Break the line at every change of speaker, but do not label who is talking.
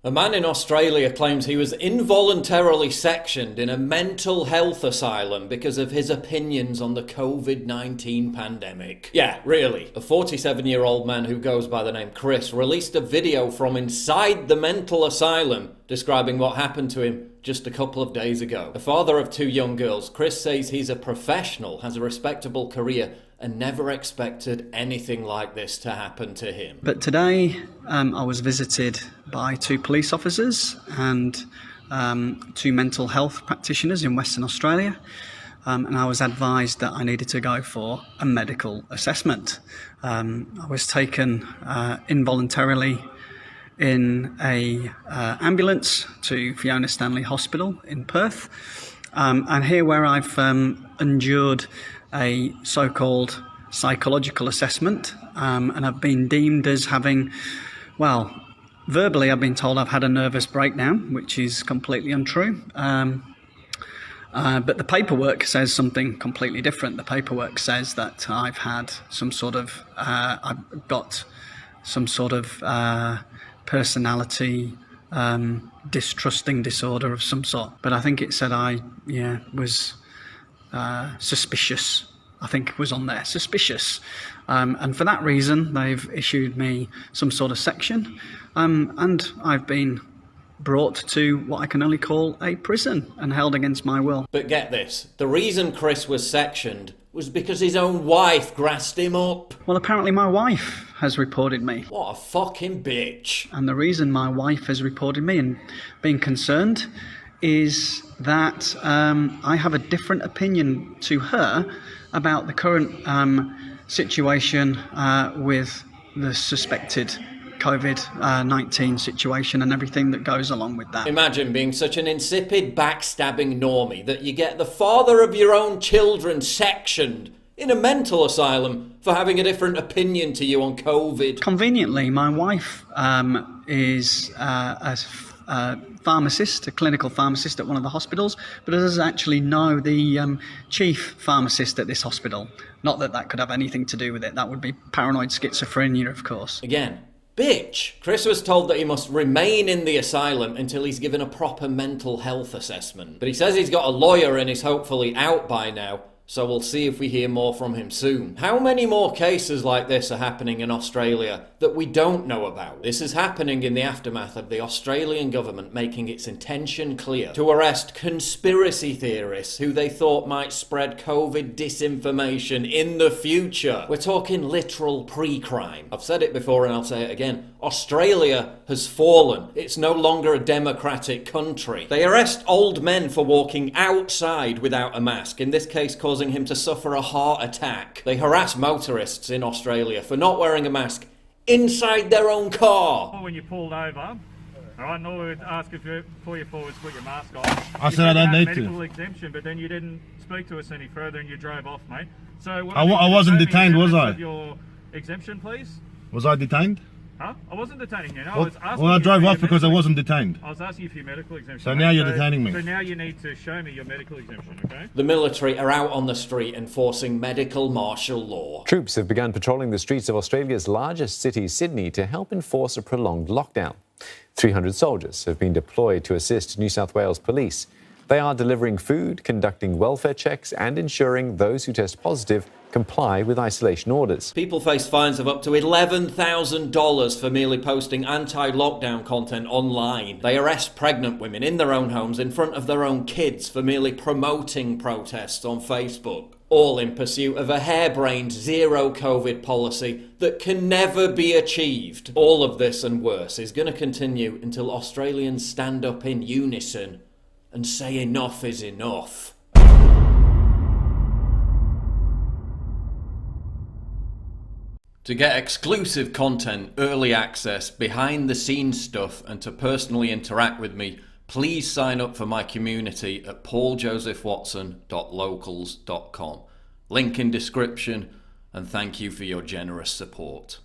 A man in Australia claims he was involuntarily sectioned in a mental health asylum because of his opinions on the COVID-19 pandemic. Yeah, really. A 47-year-old man who goes by the name Chris released a video from inside the mental asylum describing what happened to him just a couple of days ago. A father of 2 young girls, Chris says he's a professional, has a respectable career, and never expected anything like this to happen to him.
But today I was visited by 2 police officers and 2 mental health practitioners in Western Australia, and I was advised that I needed to go for a medical assessment. I was taken involuntarily in a ambulance to Fiona Stanley Hospital in Perth, and here where I've endured a so-called psychological assessment, and I've been deemed as having, well, verbally I've been told I've had a nervous breakdown, which is completely untrue. But the paperwork says something completely different. The paperwork says that I've had some sort of, I've got some sort of personality distrusting disorder of some sort. But I think it said I was suspicious. I think it was on there, suspicious. And for that reason, they've issued me some sort of section. And I've been brought to what I can only call a prison and held against my will.
But get this, the reason Chris was sectioned was because his own wife grassed him up.
Well, apparently my wife has reported me.
What a fucking bitch.
And the reason my wife has reported me and been concerned is that I have a different opinion to her about the current situation with the suspected COVID-19 situation and everything that goes along with that.
Imagine being such an insipid, backstabbing normie that you get the father of your own children sectioned in a mental asylum for having a different opinion to you on COVID.
Conveniently, my wife is a pharmacist, a clinical pharmacist at one of the hospitals, but doesn't actually know the chief pharmacist at this hospital. Not that that could have anything to do with it. That would be paranoid schizophrenia, of course.
Again, bitch. Chris was told that he must remain in the asylum until he's given a proper mental health assessment. But he says he's got a lawyer and is hopefully out by now, so we'll see if we hear more from him soon. How many more cases like this are happening in Australia that we don't know about? This is happening in the aftermath of the Australian government making its intention clear to arrest conspiracy theorists who they thought might spread COVID disinformation in the future. We're talking literal pre-crime. I've said it before and I'll say it again. Australia has fallen. It's no longer a democratic country. They arrest old men for walking outside without a mask, in this case causing him to suffer a heart attack. They harass motorists in Australia for not wearing a mask inside their own car.
When you pulled over, alright, no one would ask if you, before you forwards put your mask on.
I said I don't need to.
Medical exemption, but then you didn't speak to us any further and you drove off, mate. So
I wasn't detained, was I?
Your exemption, please.
Was I detained?
Huh? I wasn't detaining you. No, I was asking.
Well, I drove off because I wasn't detained.
I was asking you for your medical exemption.
So now you're detaining me.
So now you need to show me your medical exemption, okay?
The military are out on the street enforcing medical martial law.
Troops have begun patrolling the streets of Australia's largest city, Sydney, to help enforce a prolonged lockdown. 300 soldiers have been deployed to assist New South Wales police. They are delivering food, conducting welfare checks and ensuring those who test positive comply with isolation orders.
People face fines of up to $11,000 for merely posting anti-lockdown content online. They arrest pregnant women in their own homes in front of their own kids for merely promoting protests on Facebook. All in pursuit of a harebrained zero COVID policy that can never be achieved. All of this and worse is going to continue until Australians stand up in unison and say enough is enough. To get exclusive content, early access, behind the scenes stuff, and to personally interact with me, please sign up for my community at pauljosephwatson.locals.com. Link in description, and thank you for your generous support.